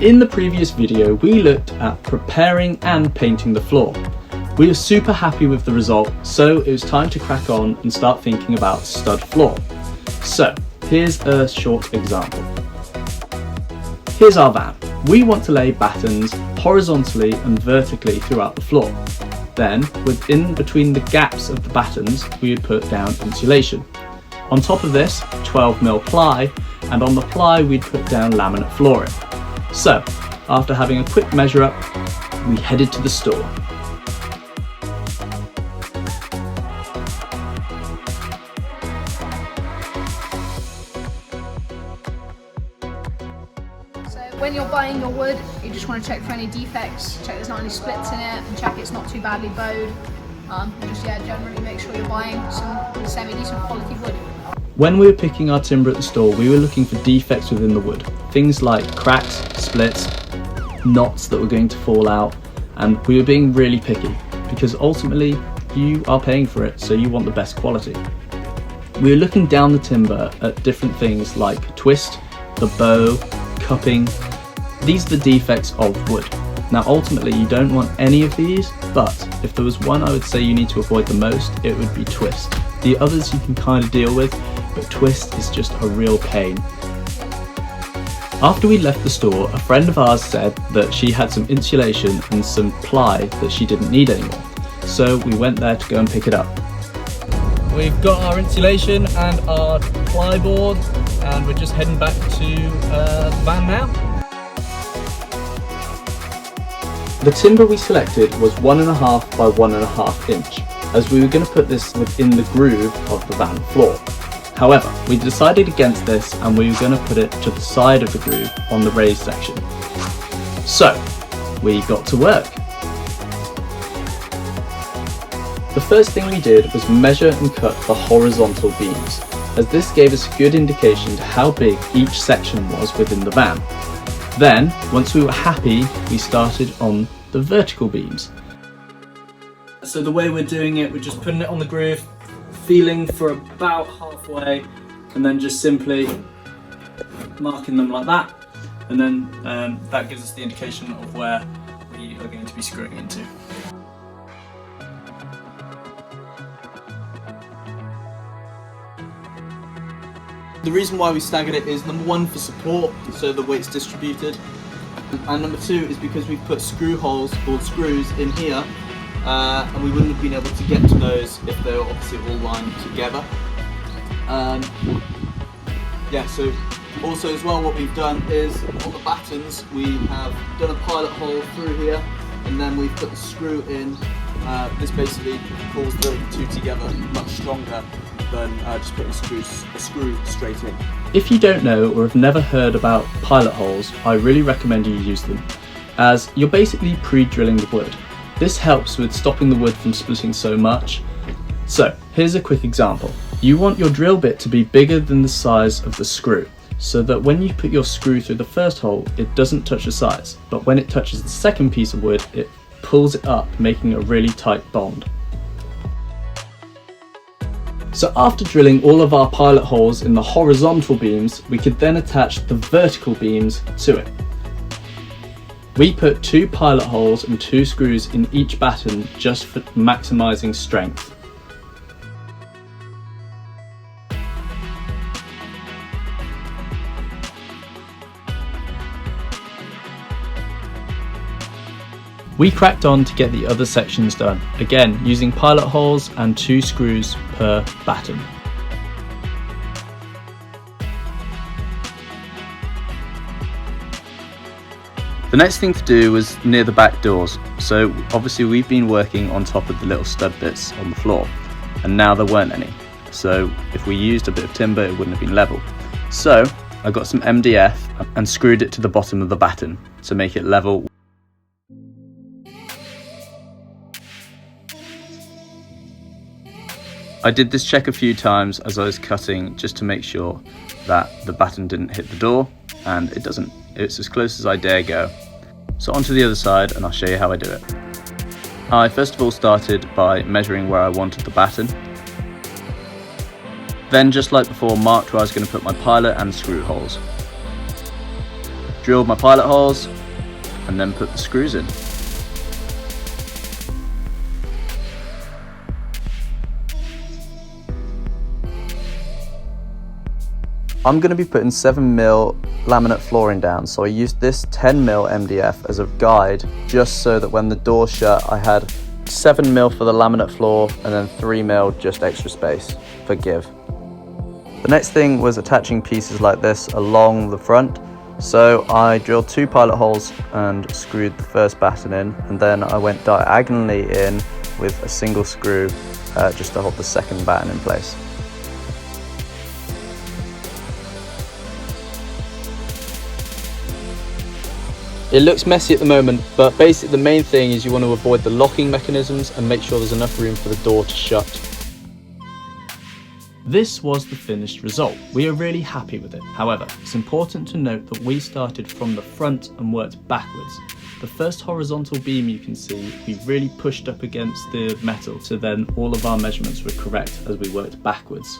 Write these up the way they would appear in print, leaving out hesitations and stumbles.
In the previous video, we looked at preparing and painting the floor. We were super happy with the result, so it was time to crack on and start thinking about stud floor. So here's a short example. Here's our van. We want to lay battens horizontally and vertically throughout the floor. Then, within between the gaps of the battens, we would put down insulation. On top of this, 12mm ply, and on the ply we'd put down laminate flooring. So, after having a quick measure up, we headed to the store. So when you're buying your wood, you just want to check for any defects, check there's not any splits in it, and check it's not too badly bowed. Generally make sure you're buying some semi-decent quality wood. When we were picking our timber at the store, we were looking for defects within the wood. Things like cracks, splits, knots that were going to fall out, and we were being really picky because ultimately you are paying for it, so you want the best quality. We were looking down the timber at different things like twist, the bow, cupping. These are the defects of wood. Now ultimately you don't want any of these, but if there was one I would say you need to avoid the most, it would be twist. The others you can kind of deal with, but twist is just a real pain. After we left the store, a friend of ours said that she had some insulation and some ply that she didn't need anymore. So we went there to go and pick it up. We've got our insulation and our ply board, and we're just heading back to the van now. The timber we selected was 1.5 by 1.5 inch, as we were going to put this within the groove of the van floor. However, we decided against this and we were going to put it to the side of the groove on the raised section. So, we got to work. The first thing we did was measure and cut the horizontal beams, as this gave us a good indication to how big each section was within the van. Then, once we were happy, we started on the vertical beams. So the way we're doing it, we're just putting it on the groove, feeling for about halfway, and then just simply marking them like that, and then that gives us the indication of where we are going to be screwing into. The reason why we staggered it is number one, for support, so the weight's distributed, and number two is because we've put screw holes called screws in here, and we wouldn't have been able to get to those if they were obviously all lined together. So also as well, what we've done is on the battens we have done a pilot hole through here, and then we've put the screw in. This basically pulls the two together much stronger than just putting a screw straight in. If you don't know or have never heard about pilot holes, I really recommend you use them, as you're basically pre-drilling the wood. This helps with stopping the wood from splitting so much. So here's a quick example. You want your drill bit to be bigger than the size of the screw, so that when you put your screw through the first hole, it doesn't touch the sides, but when it touches the second piece of wood, it pulls it up, making a really tight bond. So after drilling all of our pilot holes in the horizontal beams, we could then attach the vertical beams to it. We put 2 pilot holes and 2 screws in each batten just for maximising strength. We cracked on to get the other sections done, again using pilot holes and 2 screws per batten. The next thing to do was near the back doors. So obviously we've been working on top of the little stud bits on the floor, and now there weren't any. So if we used a bit of timber, it wouldn't have been level. So I got some MDF and screwed it to the bottom of the batten to make it level. I did this check a few times as I was cutting, just to make sure that the batten didn't hit the door, and it doesn't. It's as close as I dare go. So onto the other side, and I'll show you how I do it. I first of all started by measuring where I wanted the batten. Then, just like before, marked where I was going to put my pilot and screw holes. drilled my pilot holes and then put the screws in. I'm going to be putting 7mm laminate flooring down, so I used this 10mm MDF as a guide, just so that when the door shut I had 7mm for the laminate floor and then 3mm just extra space for give. The next thing was attaching pieces like this along the front, so I drilled 2 pilot holes and screwed the first batten in, and then I went diagonally in with a single screw just to hold the second batten in place. It looks messy at the moment, but basically the main thing is you want to avoid the locking mechanisms and make sure there's enough room for the door to shut. This was the finished result. We are really happy with it. However, it's important to note that we started from the front and worked backwards. The first horizontal beam you can see, we really pushed up against the metal, so then all of our measurements were correct as we worked backwards.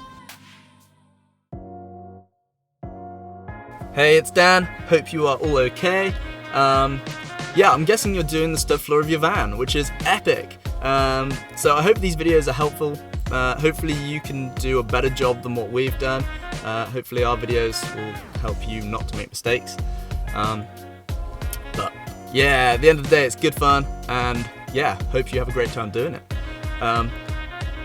Hey, it's Dan. Hope you are all okay. Yeah, I'm guessing you're doing the stud floor of your van, which is epic. So I hope these videos are helpful. Hopefully you can do a better job than what we've done. Hopefully our videos will help you not to make mistakes. But yeah, at the end of the day, it's good fun, and yeah, hope you have a great time doing it.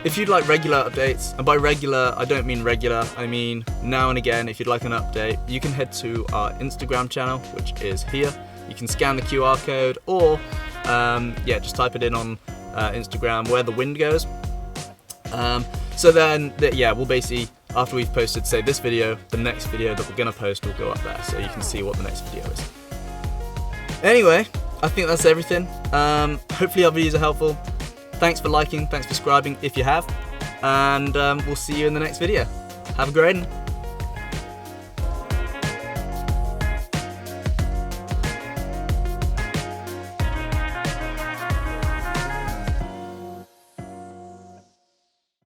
If you'd like regular updates, and by regular, I don't mean regular, I mean now and again, if you'd like an update, you can head to our Instagram channel, which is here. You can scan the QR code, or yeah, just type it in on Instagram, where the wind goes. So then, yeah, we'll basically, after we've posted, say, this video, the next video that we're going to post will go up there, so you can see what the next video is. Anyway, I think that's everything. Hopefully our videos are helpful. Thanks for liking, thanks for subscribing if you have, and we'll see you in the next video. Have a great one.